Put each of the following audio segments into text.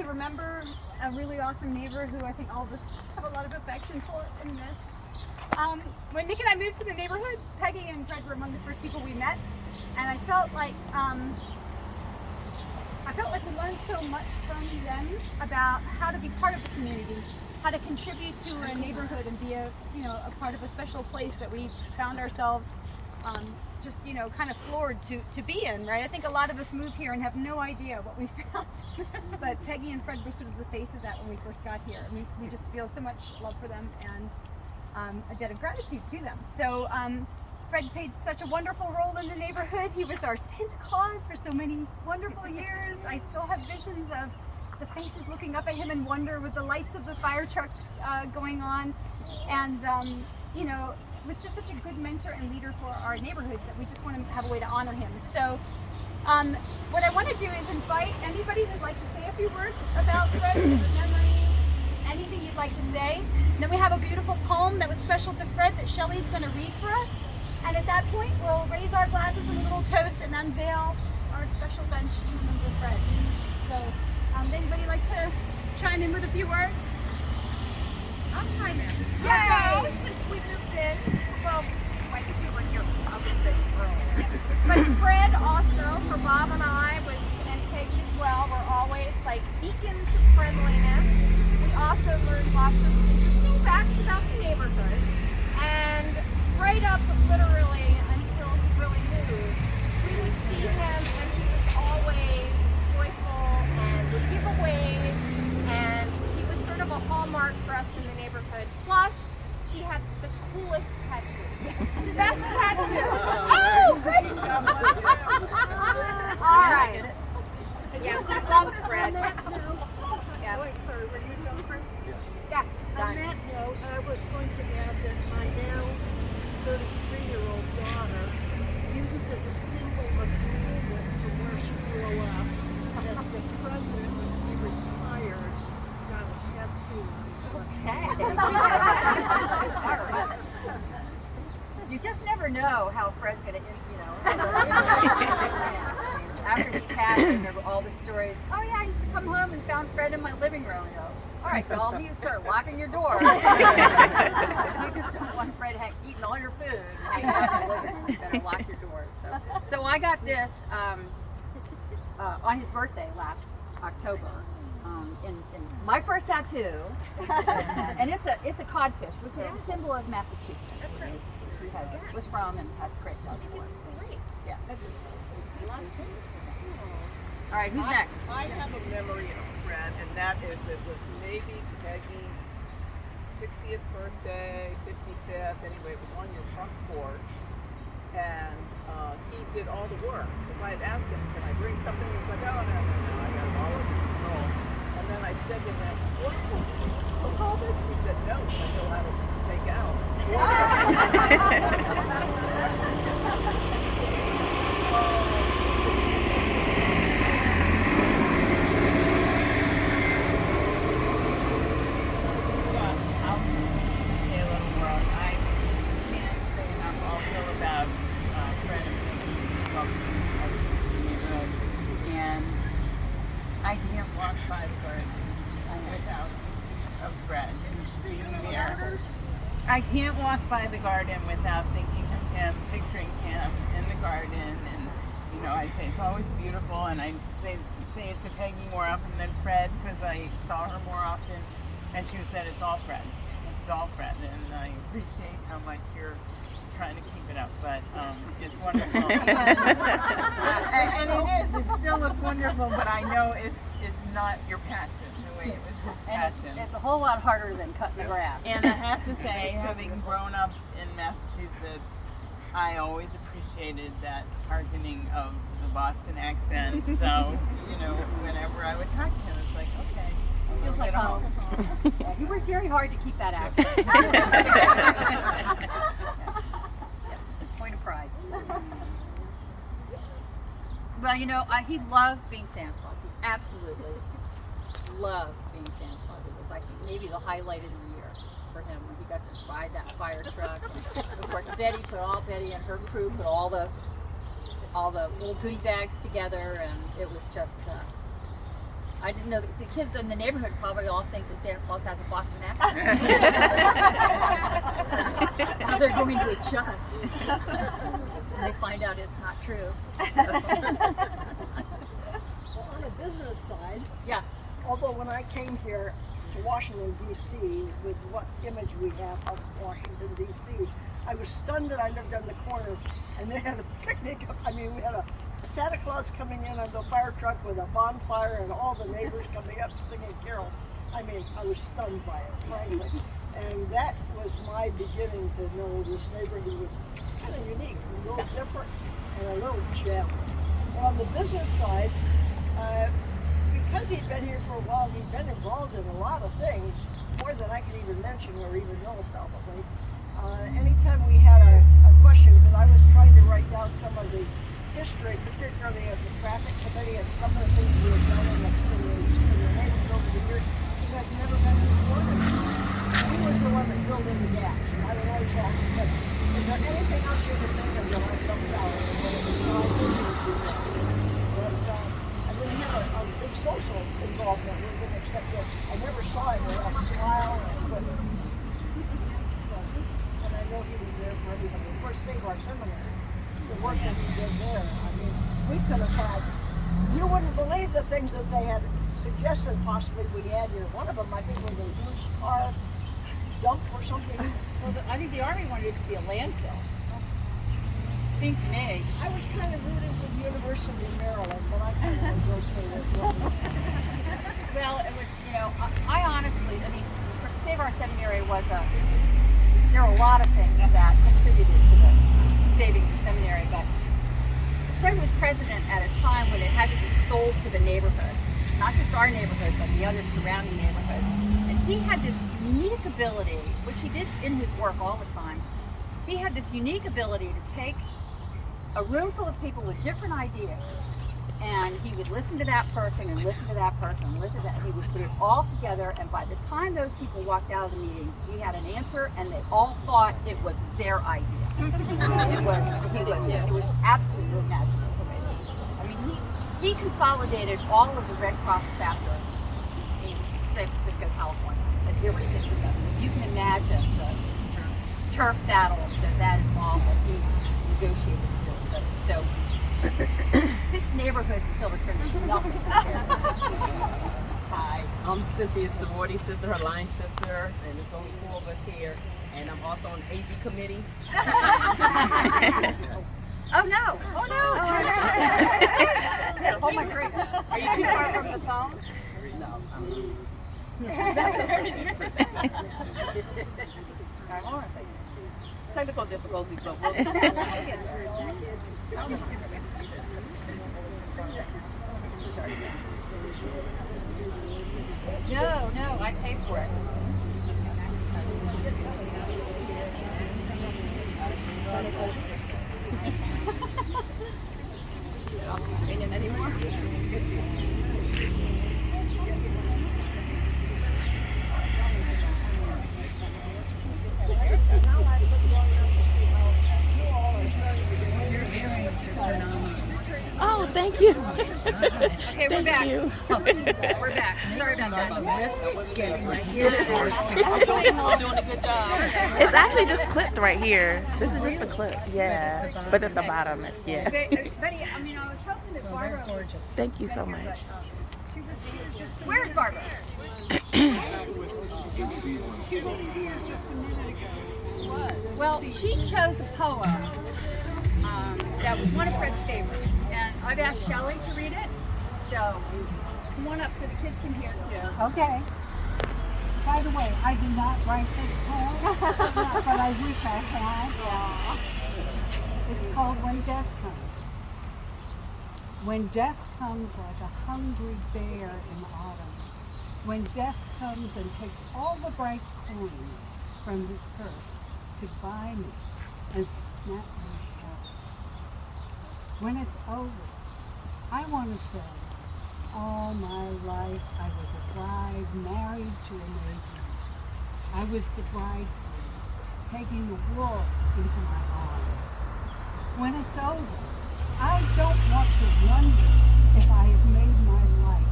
to remember a really awesome neighbor who I think all of us have a lot of affection for and miss. When Nick and I moved to the neighborhood, Peggy and Fred were among the first people we met, and I felt like we learned so much from them about how to be part of the community, how to contribute to a neighborhood and be a part of a special place that we found ourselves just kind of floored to be in, right? I think a lot of us move here and have no idea what we found, but Peggy and Fred were sort of the face of that when we first got here, and we just feel so much love for them and a debt of gratitude to them. So Fred played such a wonderful role in the neighborhood. He was our Santa Claus for so many wonderful years. I still have visions of the faces looking up at him in wonder with the lights of the fire trucks going on, and was just such a good mentor and leader for our neighborhood that we just want to have a way to honor him. So what I want to do is invite anybody who'd like to say a few words about Fred, his memory, anything you'd like to say. And then we have a beautiful poem that was special to Fred that Shelley's going to read for us. And at that point, we'll raise our glasses in a little toast and unveil our special bench to remember Fred. So, anybody like to chime in with a few words? I'll chime in. Yay! Since we moved in, well, I think we were here probably a bit earlier. But Fred also, for Bob and I, and Peggy as well, were always like beacons of friendliness. We also learned lots of interesting facts about the neighborhood. And right up literally until he really moved, we would see him and he was always joyful and would give away, and he was sort of a hallmark for us in the neighborhood. Plus, he had the coolest tattoo. The best tattoo. Oh, great! All right. Yes, I love Fred. Yeah. Wait, sorry, were you done, Chris? Yes, On done. that note, I was going to add that my now 33-year-old daughter uses as a symbol of coolness from where she grew up that the president, when he retired, got a tattoo. All right. You just never know how Fred's going to, after he passed, I remember all the stories. Oh yeah, I used to come home and found Fred in my living room. All right, y'all, you start locking your door. You just don't want Fred eating all your food. Hanging out in the living room. You better lock your doors. So I got this on his birthday last October. In my first tattoo, and it's a codfish, which is a symbol of Massachusetts. That's right. He was from and had great dog. It's great. Yeah. All right, who's next? I have a memory of Fred, and that is it was maybe Peggy's 60th birthday, 55th. Anyway, it was on your front porch, and he did all the work. Because I had asked him, "Can I bring something?" He was like, "Oh no, I got it all under control." And then I said to him, "What? What's all this?" He said, "No, I know how to take out." I can't walk by the garden without a Fred being there. I can't walk by the garden without thinking of him, picturing him in the garden, and I say it's always beautiful, and I say it to Peggy more often than Fred because I saw her more often, and she said it's all Fred. It's all Fred, and I appreciate how much you're trying to keep it up, but it's wonderful. and it is. It still looks wonderful, but I know it's not your passion the way it was his passion. And it's a whole lot harder than cutting the grass. And I have to say, having grown up in Massachusetts, I always appreciated that hardening of the Boston accent. So, whenever I would talk to him, it's like, okay, Feels like home. Yeah, you worked very hard to keep that accent. Point of pride. Well, he loved being Santa Claus. He absolutely loved being Santa Claus. It was like maybe the highlight of the year for him when he got to ride that fire truck. And of course, Betty and her crew put all the little goodie bags together, and it was just I didn't know that the kids in the neighborhood probably all think that Santa Claus has a Boston accent. Now they're going to adjust. And they find out it's not true. Well, on the business side, Yeah. although when I came here to Washington, D.C., with what image we have of Washington, D.C., I was stunned that I lived on the corner and they had a picnic. I mean, we had a Santa Claus coming in on the fire truck with a bonfire and all the neighbors coming up singing carols. I mean, I was stunned by it, frankly. And that was my beginning to know this neighborhood was kind of unique, a little different, and a little gem. And on the business side, because he'd been here for a while, he'd been involved in a lot of things, more than I can even mention or even know probably. Anytime we had a question, because I was trying to write down some of the history, particularly of the traffic committee and some of the things we had done in the neighborhood over the years, because I'd never been before. He was the one that filled in the gaps. And I don't always ask, but is there anything else you can think of that I left out? But I didn't have a big social involvement with him, except that I never saw him without a smile and a good. And I know he was there for everybody. Of course, Save Our Seminary, the work that he did there. I mean, we could have had, you wouldn't believe the things that they had suggested possibly we had here. One of them, I think, was a huge car dump or something. Well, I think the Army wanted it to be a landfill. Seems to me. I was kind of rooting for the University of Maryland, but I kind of was okay with it. Well, it was, you know, I honestly, I mean, Save Our Seminary was there were a lot of things that contributed to the saving the seminary, but Fred was president at a time when it had to be sold to the neighborhoods, not just our neighborhood, but the other surrounding neighborhoods. And he had this unique ability, which he did in his work all the time. He had this unique ability to take a room full of people with different ideas, and he would listen to that person and listen to that person and listen to that. He would put it all together, and by the time those people walked out of the meeting, he had an answer, and they all thought it was their idea. It was absolutely magical. I mean, he consolidated all of the Red Cross chapters in San Francisco, California, that they were sitting together. You can imagine the turf battles that involved that he negotiated with. So 6 neighborhoods until the turn nothing. Hi, I'm Cynthia's sorority sister, her line sister, and there's only 4 of us here. And I'm also on the AV committee. Oh no! Oh no! Hold my drink. Are you too far from the phone? No. That was very secret. Alright, hold on a second. Technical difficulties, but we'll No, I paid for it. Not convenient anymore. Oh, thank you. Okay, we're back. You. We're back. Sorry about that. I'm doing a good job. It's actually just clipped right here. This is just the clip. Yeah. But at the bottom, yeah. Betty, I mean, I was hoping that Barbara would. Thank you so much. Where's Barbara? Well, she chose a poem that was one of Fred's favorites, and I've asked Shelley to read it. So come on up so the kids can hear too. Okay. By the way, I did not write this poem, but I wish I had. It's called When Death Comes. When death comes like a hungry bear in autumn, when death comes and takes all the bright coins from his purse to buy me and snap me shut. When it's over, I want to say, all my life I was a bride married to amazement. I was the bridegroom, taking the world into my arms. When it's over, I don't want to wonder if I have made my life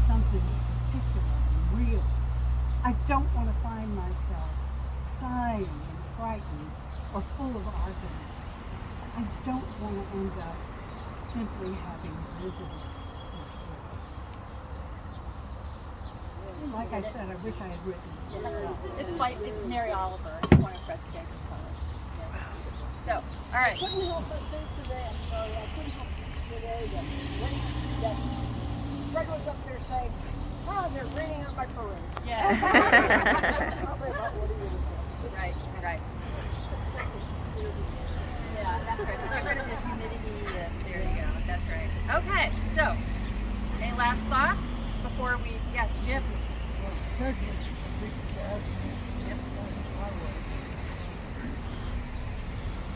something particular and real. I don't want to find myself sighing and frightened or full of argument. I don't want to end up simply having visited this world. Like I said, I wish I had written it myself. It's Mary Oliver, one of Fred's favorite poets. So, all right. Couldn't help but think today, I'm sorry, I couldn't help but think today that Fred was up there saying, oh, they're raining on my parade. Yeah. Probably about what he would have said. Right. The second humidity. Yeah, that's right. Get rid of the humidity. There you go. That's right. Okay. So, any last thoughts before we? Yeah, Jim. Ted was a big jazz fan. Yep. That's my way.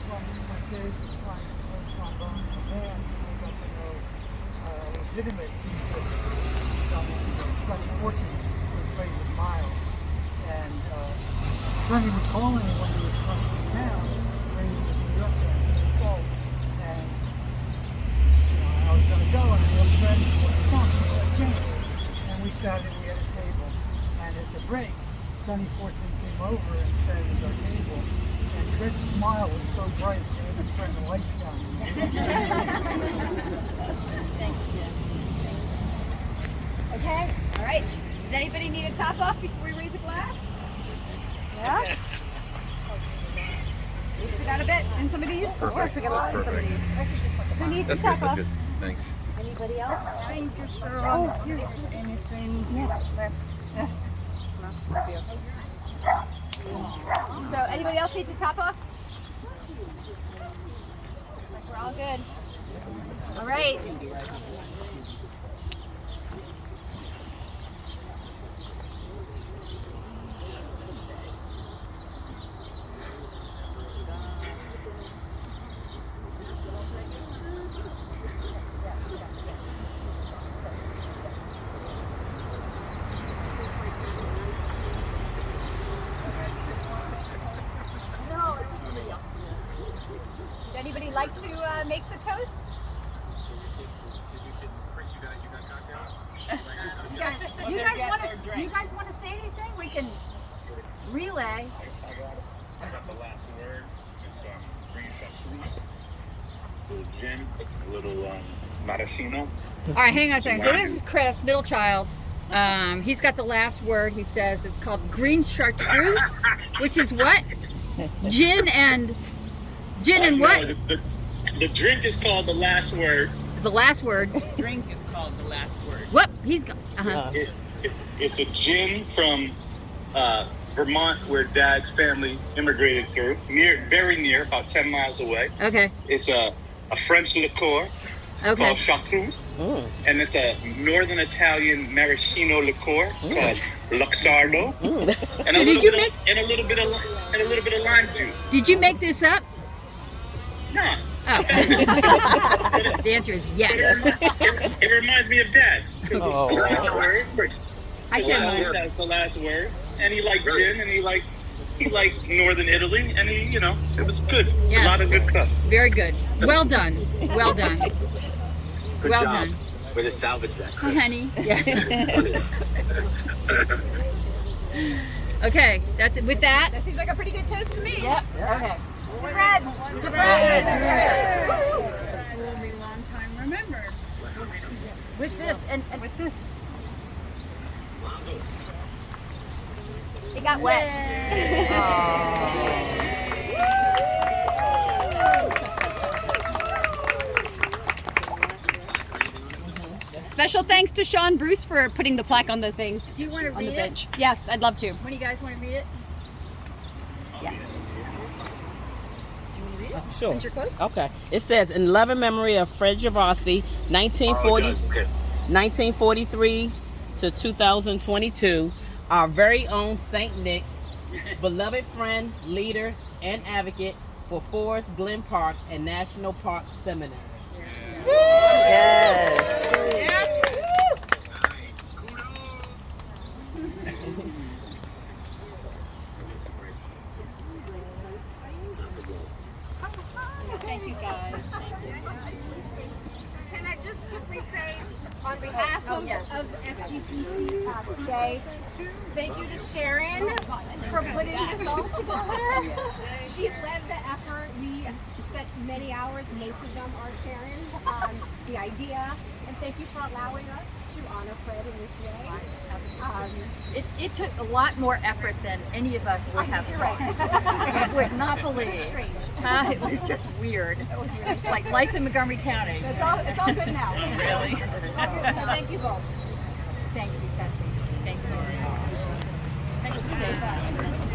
From my days of trying to play trombone in a band, I got to know legitimate musicians. Sonny Fortune was played with Miles. And Sonny would call me when he was coming to town, when he was in New York band, so and I was going to go, and I asked Fred, what's the song? He said, James. And we sat and we had a table. And at the break, Sonny Fortune came over and sat at our table. And Fred's smile was so bright, they had to turn the lights down. Thank you, Jim. Okay, all right. Does anybody need a top off before we raise a glass? Yeah? Sit down a bit in some of these? Or if we get lost in some of these. Who needs a top off? Thanks. Anybody else? Thank you, Sharon. Oh, anything Yes. left? Yes. So anybody else needs a top off? Like we're all good. All right. Would anybody like to make the toast? You guys want to say anything? We can relay. I got the last word. It's green chartreuse. The gin, a little maraschino. All right, hang on a second. So this is Chris, middle child. He's got the last word. He says it's called green chartreuse, which is what? Gin and what? No, the drink is called the last word. The last word. Drink is called the last word. Whoop, he's got. It's a gin from Vermont, where Dad's family immigrated through. Very near, about 10 miles away. Okay. It's a French liqueur called chartreuse, and it's a northern Italian maraschino liqueur called Luxardo, and So did you make? and a little bit of lime juice. Did you make this up? No. Oh. The answer is yes. It reminds me of Dad. Oh. The last word. I can't. That's the last word. And he liked gin, and he liked northern Italy, and it was good. Yes. A lot of good stuff. Very good. Well done. Well done. Good Well job. done. Way to salvage that, Hi, Chris. honey. Yeah. Okay. That's it. With that. That seems like a pretty good toast to me. Yep. Okay. To Fred. To Fred. Will be long time remembered. With this and with this. It got wet. Special thanks to Sean Bruce for putting the plaque on the thing. Do you want to On the read it? bench. Yes, I'd love to. One of you guys want to read it? Yes. Sure. Since you're close. Okay. It says, in loving memory of Fred Gervasi, 1943 to 2022, our very own Saint Nick, beloved friend, leader, and advocate for Forest Glen Park and National Park Seminary. Yes. Nice. Thank you guys. Can I just quickly say, on behalf of FGP CA. Thank you to Sharon for putting this all together. She led the effort. We spent many hours, most of them are Sharon, on the idea. And thank you for allowing us to honor Fred in this way. It took a lot more effort than any of us would have thought. You would not believe. It's strange. It was just weird. It's like life in Montgomery County. It's all good now. Really? So thank you both. Thank you, Cassie. Thanks, Lori. Thank you so much.